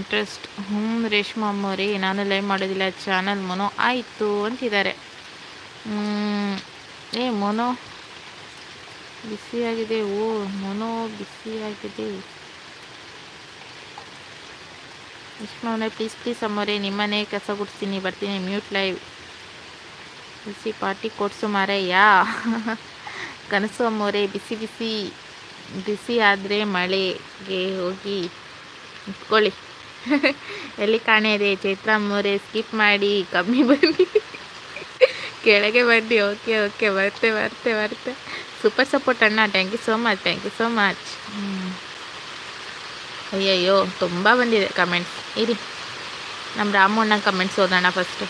Interest. Reshma ಅಮ್ಮೋರಿ ನಾನು live ಮಾಡೋದಿಲ್ಲ, channel mono ಆಯಿತು ಅಂತಿದ್ದಾರೆ. ಮೊನೋ ಬಿಸಿಯಾಗಿದೆ. ಮೊನೋ ಬಿಸಿಯಾಗಿದೆ. ರೇಷ್ಮಾ ಅವರೇ ಪ್ಲೀಸ್ ಅಮ್ಮೋರೆ, ನಿಮ್ಮನೆ ಕಸ ಗುಡಿಸ್ತೀನಿ, ಬರ್ತೀನಿ, ಮ್ಯೂಟ್ ಲೈವ್. ಬಿಸಿ ಪಾರ್ಟಿ ಕೊಡ್ಸು ಮಾರಯ್ಯ. ಕನಸು ಅಮ್ಮೋರೆ ಬಿಸಿ ಆದರೆ ಮಳೆಗೆ ಹೋಗಿ ನಿಂತ್ಕೊಳ್ಳಿ. ಎಲ್ಲಿ ಕಾಣೆ ಚೈತ್ರ ಅಮ್ಮೋರೆ, ಸ್ಕಿಪ್ ಮಾಡಿ ಕಮ್ಮಿ ಬನ್ನಿ, ಕೆಳಗೆ ಬನ್ನಿ. ಓಕೆ ಬರ್ತೆ. ಸೂಪರ್ ಸಪೋರ್ಟ್ ಅಣ್ಣ, ಥ್ಯಾಂಕ್ ಯು ಸೋ ಮಚ್. ಅಯ್ಯಯ್ಯೋ ತುಂಬ ಬಂದಿದೆ ಕಮೆಂಟ್ಸ್. ಇರಿ ನಮ್ಮ ರಾಮು ಅಣ್ಣ ಕಮೆಂಟ್ಸ್ ಓದೋಣ ಫಸ್ಟು.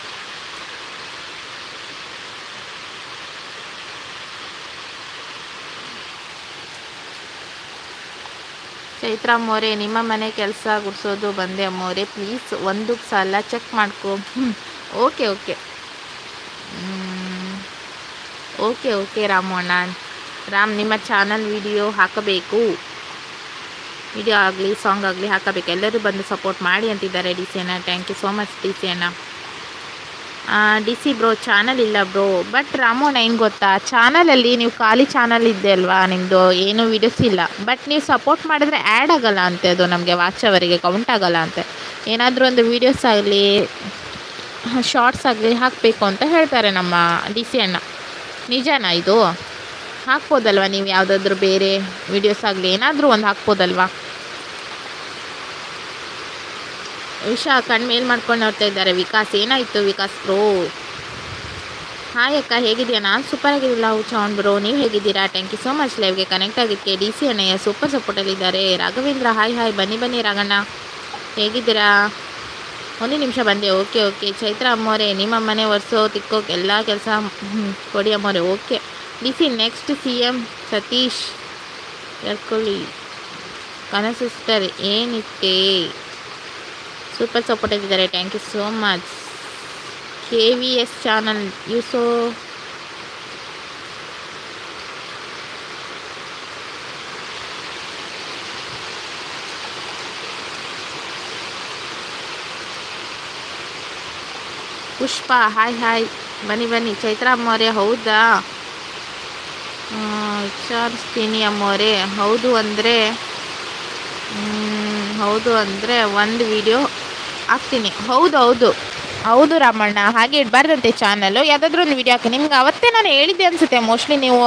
ಚೈತ್ರ ಅಮ್ಮೋರೆ, ನಿಮ್ಮ ಮನೆ ಕೆಲಸ ಗುಡಿಸೋದು ಬಂದೆ ಅಮ್ಮೋರೆ, ಪ್ಲೀಸ್ ಒಂದು ಸಲ ಚೆಕ್ ಮಾಡ್ಕೊ. ಓಕೆ ರಾಮು ಅಣ್ಣ. ನಿಮ್ಮ ಚಾನಲ್ ವಿಡಿಯೋ ಹಾಕಬೇಕು, ವಿಡಿಯೋ ಆಗಲಿ ಸಾಂಗ್ ಆಗಲಿ ಹಾಕಬೇಕು, ಎಲ್ಲರೂ ಬಂದು ಸಪೋರ್ಟ್ ಮಾಡಿ ಅಂತಿದ್ದಾರೆ ಡಿ ಸಿ ಅಣ್ಣ. Thank you so much D C ಅಣ್ಣ. ಡಿ ಸಿ ಬ್ರೋ ಚಾನಲ್ ಇಲ್ಲ ಬ್ರೋ. ಬಟ್ ರಾಮು ಅಣ್ಣ ಏನು ಗೊತ್ತಾ, ಚಾನಲಲ್ಲಿ ನೀವು ಖಾಲಿ ಚಾನಲ್ ಇದೆ ಅಲ್ವಾ ನಿಮ್ಮದು, ಏನೂ ವೀಡಿಯೋಸ್ ಇಲ್ಲ. ಬಟ್ ನೀವು ಸಪೋರ್ಟ್ ಮಾಡಿದ್ರೆ ಆ್ಯಡ್ ಆಗಲ್ಲ ಅಂತೆ, ಅದು ನಮಗೆ ವಾಚ್ ಅವರಿಗೆ ಕೌಂಟ್ ಆಗಲ್ಲ ಅಂತೆ. ಏನಾದರೂ ಒಂದು ವೀಡಿಯೋಸ್ ಆಗಲಿ ಶಾರ್ಟ್ಸ್ ಆಗಲಿ ಹಾಕಬೇಕು ಅಂತ ಹೇಳ್ತಾರೆ ನಮ್ಮ ಡಿ ಸಿ ಅಣ್ಣ. ನಿಜನಾ ಇದು? ಹಾಕ್ಬೋದಲ್ವ ನೀವು, ಯಾವುದಾದ್ರೂ ಬೇರೆ ವೀಡಿಯೋಸ್ ಆಗಲಿ ಏನಾದರೂ ಒಂದು ಹಾಕ್ಬೋದಲ್ವಾ? ವಿಶಾ ಕಣ್ಮೇಲೆ ಮಾಡ್ಕೊಂಡು ನೋಡ್ತಾ ಇದ್ದಾರೆ. ವಿಕಾಸ್, ಏನಾಯಿತು ವಿಕಾಸ್ ಬ್ರೋ? ಹಾಯ್ ಅಕ್ಕ, ಹೇಗಿದೆಯಾ? ನಾನು ಸೂಪರ್ ಆಗಿರಲಿಲ್ಲ ಚೌನ್ ಬ್ರೋ, ನೀವು ಹೇಗಿದ್ದೀರಾ? ಥ್ಯಾಂಕ್ ಯು ಸೋ ಮಚ್ ಲೈವ್ಗೆ ಕನೆಕ್ಟ್ ಆಗಿದ್ದಕ್ಕೆ. ಡಿ ಸಿ ಅಣ್ಣಯ್ಯ ಸೂಪರ್ ಸಪೋರ್ಟಲ್ಲಿದ್ದಾರೆ. ರಾಘವೇಂದ್ರ ಹಾಯ್ ಬನ್ನಿ ರಾಘಣ್ಣ, ಹೇಗಿದ್ದೀರಾ? ಒಂದು ನಿಮಿಷ ಬಂದೆ. ಓಕೆ. ಚೈತ್ರ ಅಮ್ಮೋರೆ, ನಿಮ್ಮ ಮನೆ ಒರೆಸೋ ತಿಕ್ಕೋಕೆ ಎಲ್ಲ ಕೆಲಸ ಕೊಡಿ ಅಮ್ಮೋರೆ. Okay D C. Next CM Satish ಹೇಳ್ಕೊಳ್ಳಿ. ಕನಸು ಸಿಸ್ಟರ್ ಏನಿತ್ತೆ? ಸೂಪರ್ ಸಪೋರ್ಟ್ ಆಗಿದ್ದಾರೆ. Thank you so much. KVS channel ಯೂಸೋ ಪುಷ್ಪ ಹಾಯ್ ಬನ್ನಿ. ಚೈತ್ರ ಅಮ್ಮೋರೆ, ಹೌದಾ? ವಿಚಾರಿಸ್ತೀನಿ ಅಮ್ಮೋರೆ. ಹೌದು ಅಂದರೆ ಒಂದು ವಿಡಿಯೋ ಹಾಕ್ತೀನಿ. ಹೌದು ರಾಮಣ್ಣ, ಹಾಗೆ ಇಡಬಾರ್ದಂತೆ ಚಾನಲ್ಲು. ಯಾವುದಾದ್ರೂ ಒಂದು ವಿಡಿಯೋ ಹಾಕಿ. ನಿಮ್ಗೆ ಅವತ್ತೇ ನಾನು ಹೇಳಿದ್ದೆ ಅನಿಸುತ್ತೆ, ಮೋಸ್ಟ್ಲಿ ನೀವು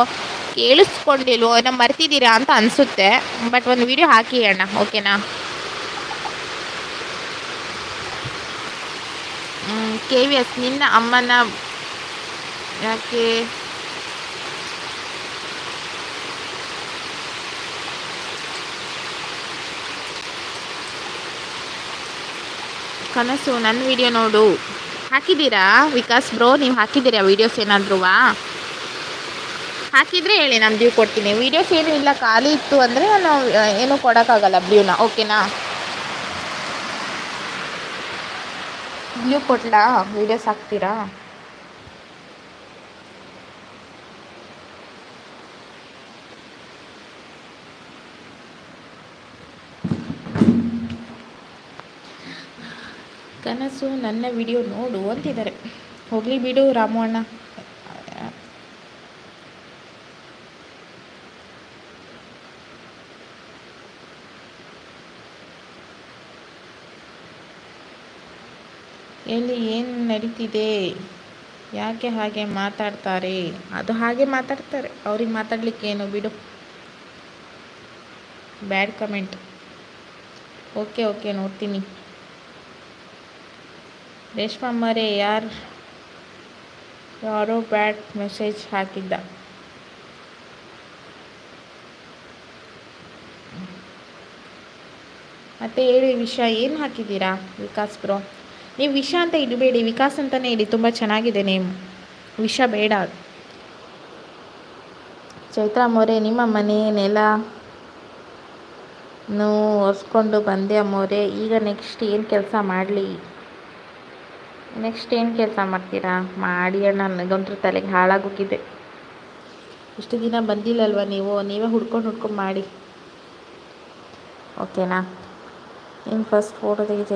ಕೇಳಿಸ್ಕೊಂಡಿಲ್ವೋ, ನಮ್ಮ ಮರ್ತಿದ್ದೀರಾ ಅಂತ ಅನಿಸುತ್ತೆ. ಬಟ್ ಒಂದು ವಿಡಿಯೋ ಹಾಕಿ ಅಣ್ಣ, ಓಕೆನಾ? KVS ನಿನ್ನ ಅಮ್ಮನ ಯಾಕೆ ಕನಸು ನನ್ನ ವಿಡಿಯೋ ನೋಡು. ಹಾಕಿದ್ದೀರಾ ವಿಕಾಸ್ ಬ್ರೋ? ನೀವು ಹಾಕಿದ್ದೀರಾ ವೀಡಿಯೋಸ್ ಏನಾದ್ರೂ? ಹಾಕಿದರೆ ಹೇಳಿ, ನಾನು ಡ್ಯೂ ಕೊಡ್ತೀನಿ. ವೀಡಿಯೋಸ್ ಏನೂ ಇಲ್ಲ, ಖಾಲಿ ಇತ್ತು ಅಂದರೆ ನಾನು ಏನೂ ಕೊಡೋಕ್ಕಾಗಲ್ಲ ಡ್ಯೂನ, ಓಕೆನಾ? ಡ್ಯೂ ಕೊಡ್ಲಾ? ವೀಡಿಯೋಸ್ ಹಾಕ್ತೀರಾ? ಕನಸು ನನ್ನ ವಿಡಿಯೋ ನೋಡು ಅಂತಿದ್ದಾರೆ. ಹೋಗಲಿ ಬಿಡು ರಾಮು ಅಣ್ಣ. ಎಲ್ಲಿ ಏನು ನಡೀತಿದೆ? ಯಾಕೆ ಹಾಗೆ ಮಾತಾಡ್ತಾರೆ? ಅದು ಹಾಗೆ ಮಾತಾಡ್ತಾರೆ, ಅವ್ರಿಗೆ ಮಾತಾಡ್ಲಿಕ್ಕೇನು ಬಿಡು. Bad comment. ಓಕೆ ನೋಡ್ತೀನಿ. ರೇಷ್ಮಾ ಅಮ್ಮರೇ, ಯಾರೋ ಬ್ಯಾಡ್ ಮೆಸೇಜ್ ಹಾಕಿದ್ದ. ಮತ್ತೆ ಹೇಳಿ ವಿಷಯ ಏನು ಹಾಕಿದ್ದೀರಾ ವಿಕಾಸ್ ಬ್ರೋ? ನೀವು ವಿಷ ಅಂತ ಇಡಬೇಡಿ, ವಿಕಾಸ್ ಅಂತಲೇ ಇಡಿ, ತುಂಬ ಚೆನ್ನಾಗಿದೆ ನೇಮ್. ವಿಷ ಬೇಡ. ಚೈತ್ರ ಅಮ್ಮೋರೆ, ನಿಮ್ಮ ಮನೆ ನೆಲನೂ ಒರೆಸ್ಕೊಂಡು ಬಂದೆ ಅಮ್ಮೋರೆ. ಈಗ ನೆಕ್ಸ್ಟ್ ಏನು ಕೆಲಸ ಮಾಡಲಿ? ನೆಕ್ಸ್ಟ್ ಏನು ಕೆಲಸ ಮಾಡ್ತೀರಾ? ಮಾಡಿ ಅಣ್ಣ, ನನಗಂತೂ ತಲೆಗೆ ಹಾಳಾಗೋಗಿದೆ. ಇಷ್ಟು ದಿನ ಬಂದಿಲ್ಲಲ್ವ ನೀವೇ ಹುಡ್ಕೊಂಡು ಮಾಡಿ, ಓಕೆನಾ? ನಿಮ್ಮ ಫಸ್ಟ್ ಫೋಟೋ ತೆಗಿ.